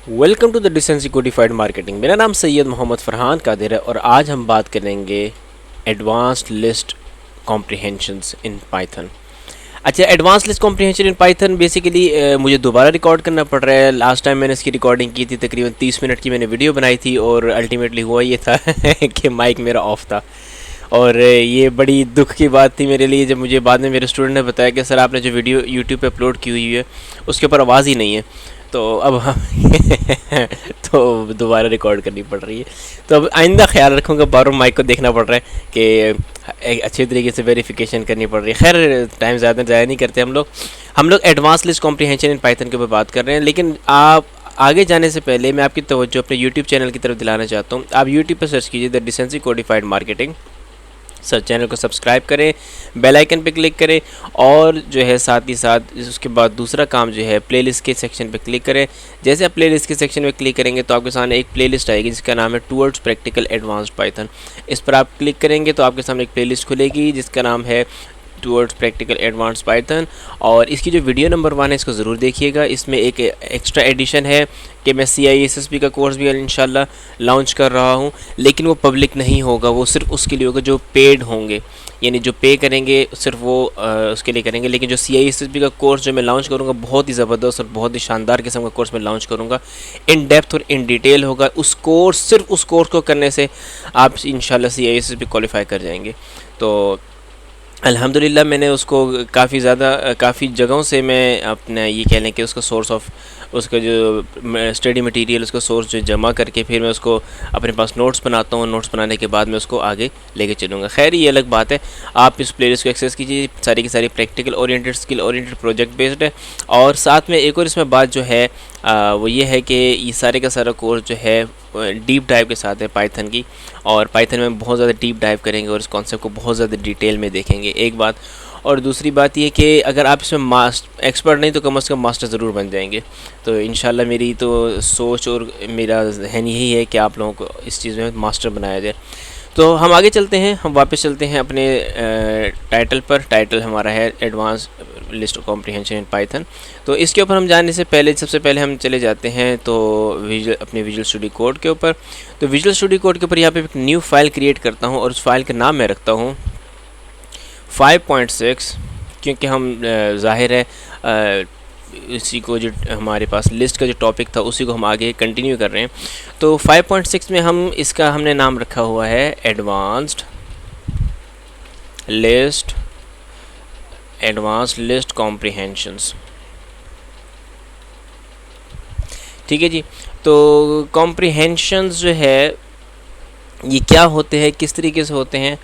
Welcome to the decency codified marketing. मेरा नाम सैयद मोहम्मद फ़रहान कादिर है और आज हम बात करेंगे advanced list comprehensions in Python. अच्छा, advance list comprehension in Python basically मुझे दोबारा रिकॉर्ड करना पड़ रहा है। लास्ट टाइम मैंने इसकी रिकॉर्डिंग की थी, तकरीबन 30 मिनट की मैंने वीडियो बनाई थी और अल्टीमेटली हुआ ये था कि माइक मेरा ऑफ था। और ये बड़ी दुख की बात थी मेरे लिए जब मुझे बाद में मेरे स्टूडेंट ने बताया कि सर आपने जो वीडियो यूट्यूब पे अपलोड की हुई है उसके ऊपर आवाज़ ही नहीं है। तो अब हम तो दोबारा रिकॉर्ड करनी पड़ रही है। तो अब आइंदा ख्याल रखूँगा, बार माइक को देखना पड़ रहा है कि अच्छे तरीके से वेरिफिकेशन करनी पड़ रही है। खैर टाइम ज़्यादा ज़ाया नहीं करते हम लोग advance list comprehension in Python के ऊपर बात कर रहे हैं। लेकिन आप आगे जाने से पहले मैं आपकी तवज्जो अपने यूट्यूब चैनल की तरफ दिलाना चाहता हूँ। आप यूट्यूब पर सर्च कीजिए the decency codified marketing, sir channel को सब्सक्राइब करें, बेल आइकन पे क्लिक करें और जो है साथ ही साथ उसके बाद दूसरा काम जो है प्लेलिस्ट के सेक्शन पे क्लिक करें। जैसे आप प्लेलिस्ट के सेक्शन में क्लिक करेंगे तो आपके सामने एक प्लेलिस्ट आएगी जिसका नाम है टूवर्ड्स प्रैक्टिकल एडवांस्ड पाइथन। इस पर आप क्लिक करेंगे तो आपके सामने एक प्लेलिस्ट खुलेगी जिसका नाम है टूवर्ड्स प्रैक्टिकल एडवांस्ड पाइथन। और इसकी जो वीडियो नंबर 1 है इसको ज़रूर देखिएगा। इसमें एक एक्स्ट्रा एडिशन है कि मैं CISSP का कोर्स भी इंशाल्लाह लॉन्च कर रहा हूं, लेकिन वो पब्लिक नहीं होगा, वो सिर्फ उसके लिए होगा जो पेड होंगे, यानी जो पे करेंगे सिर्फ वो उसके लिए करेंगे। लेकिन जो CISSP का कोर्स जो मैं लॉन्च करूंगा बहुत ही ज़बरदस्त और बहुत ही शानदार किस्म का कोर्स मैं लॉन्च करूंगा, इन डेप्थ और इन डिटेल होगा। सिर्फ उस कोर्स को करने से आप इंशाल्लाह CISSP क्वालिफाई कर जाएंगे। तो अल्हम्दुलिल्लाह मैंने उसको काफ़ी जगहों से मैं अपना ये कह लें कि उसका सोर्स ऑफ उसका जो स्टडी मटेरियल उसका सोर्स जो जमा करके फिर मैं उसको अपने पास नोट्स बनाता हूँ। नोट्स बनाने के बाद मैं उसको आगे लेके चलूँगा। खैर ये अलग बात है, आप इस प्लेलिस्ट को एक्सेस कीजिए। सारी की सारी practical oriented, skill oriented, project based है। और साथ में एक और इसमें बात जो है वो ये है कि ये सारे का सारा कोर्स जो है डीप डाइव के साथ है पाइथन की, और पाइथन में बहुत ज़्यादा डीप डाइव करेंगे और इस कॉन्सेप्ट को बहुत ज़्यादा डिटेल में देखेंगे, एक बात। और दूसरी बात ये कि अगर आप इसमें एक्सपर्ट नहीं तो कम से कम मास्टर ज़रूर बन जाएंगे। तो इंशाल्लाह मेरी तो सोच और मेरा जहन यही है कि आप लोगों को इस चीज़ में मास्टर बनाया जाए। तो हम आगे चलते हैं, हम वापस चलते हैं अपने टाइटल पर। टाइटल हमारा है advance list comprehension in Python. तो इसके ऊपर हम जाने से पहले सबसे पहले हम चले जाते हैं तो अपने विजुअल स्टूडियो कोड के ऊपर। तो विजुअल स्टूडियो कोड के ऊपर यहाँ पे एक न्यू फाइल क्रिएट करता हूँ और उस फाइल का नाम मैं रखता हूँ 5.6, क्योंकि हम ज़ाहिर है इसी को जो हमारे पास लिस्ट का जो टॉपिक था उसी को हम आगे कंटिन्यू कर रहे हैं। तो 5.6 में हमने नाम रखा हुआ है एडवांस्ड लिस्ट कॉम्प्रिहेंशंस। ठीक है जी। तो कॉम्प्रिहेंशंस जो है ये क्या होते हैं, किस तरीके से होते हैं,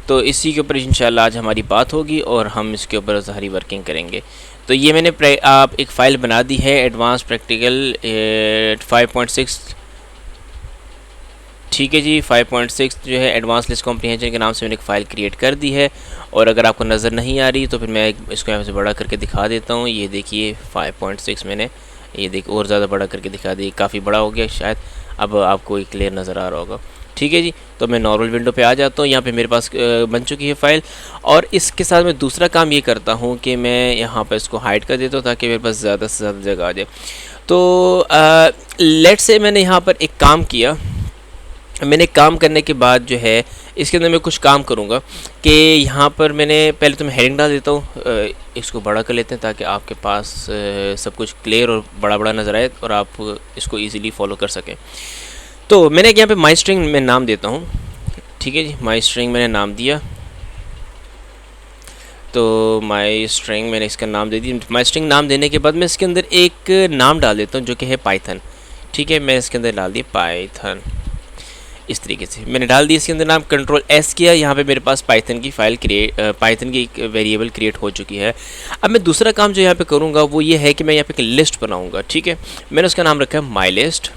तो इसी के ऊपर इंशाल्लाह आज हमारी बात होगी और हम इसके ऊपर ज़ाहरी वर्किंग करेंगे। तो ये मैंने आप एक फ़ाइल बना दी है एडवांस प्रैक्टिकल 5.6। ठीक है जी, 5.6 जो है एडवांस लिस्ट कॉम्प्रिहेंशन के नाम से मैंने एक फ़ाइल क्रिएट कर दी है। और अगर आपको नज़र नहीं आ रही तो फिर मैं इसको यहाँ से बड़ा करके दिखा देता हूँ। ये देखिए 5.6 मैंने ये देखिए और ज़्यादा बड़ा करके दिखा दी, काफ़ी बड़ा हो गया शायद, अब आपको एक क्लियर नज़र आ रहा होगा। ठीक है जी। तो मैं नॉर्मल विंडो पे आ जाता हूँ। यहाँ पे मेरे पास बन चुकी है फ़ाइल, और इसके साथ मैं दूसरा काम ये करता हूँ कि मैं यहाँ पर इसको हाइड कर देता हूँ ताकि मेरे पास ज़्यादा से ज़्यादा जगह आ जाए। तो लेट्स से मैंने यहाँ पर एक काम किया। मैंने काम करने के बाद जो है इसके अंदर मैं कुछ काम करूँगा कि यहाँ पर मैंने पहले तो मैं हेडिंग डाल देता हूँ। इसको बड़ा कर लेते हैं ताकि आपके पास सब कुछ क्लियर और बड़ा बड़ा नज़र आए और आप इसको ईज़िली फॉलो कर सकें। तो मैंने यहाँ पे माई स्ट्रिंग में नाम देता हूँ। ठीक है जी, माई स्ट्रिंग मैंने नाम दिया। तो माई स्ट्रिंग मैंने इसका नाम दे दिया। माई स्ट्रिंग नाम देने के बाद मैं इसके अंदर एक नाम डाल देता हूँ जो कि है पाइथन। ठीक है, मैं इसके अंदर डाल दिया पाइथन। इस तरीके से मैंने डाल दी इसके अंदर नाम, कंट्रोल S किया। यहाँ पे मेरे पास पाइथन की फ़ाइल पाइथन की एक वेरिएबल क्रिएट हो चुकी है। अब मैं दूसरा काम जो यहाँ पे करूँगा वो ये है कि मैं यहाँ पे एक लिस्ट बनाऊँगा। ठीक है, मैंने उसका नाम रखा है माई लिस्ट।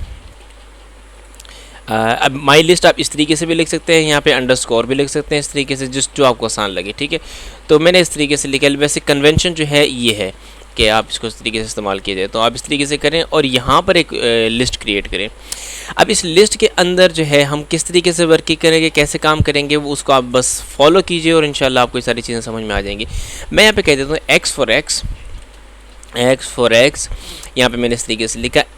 अब माई लिस्ट आप इस तरीके से भी लिख सकते हैं, यहाँ पे अंडरस्कोर भी लिख सकते हैं, इस तरीके से जो आपको आसान लगे। ठीक है, तो मैंने इस तरीके से लिखा। वैसे कन्वेंशन जो है ये है कि आप इसको इस तरीके से इस्तेमाल किया जाए, तो आप इस तरीके से करें और यहाँ पर एक लिस्ट क्रिएट करें। अब इस लिस्ट के अंदर जो है हम किस तरीके से वर्किंग करेंगे, कैसे काम करेंगे, वो उसको आप बस फॉलो कीजिए और इंशाल्लाह आपको ये सारी चीज़ें समझ में आ जाएंगी। मैं यहाँ पे कह देता हूँ X for X, यहाँ पे मैंने इस तरीके से लिखा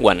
1،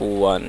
1،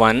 1،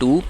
2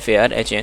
FARHAN.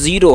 0,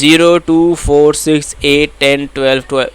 0 2 4 6 8 10 12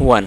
1.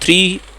3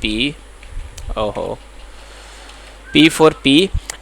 P. P for P.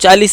40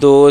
2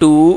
2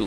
2.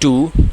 2,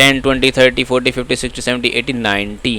10 20 30 40 50 60 70 80 90.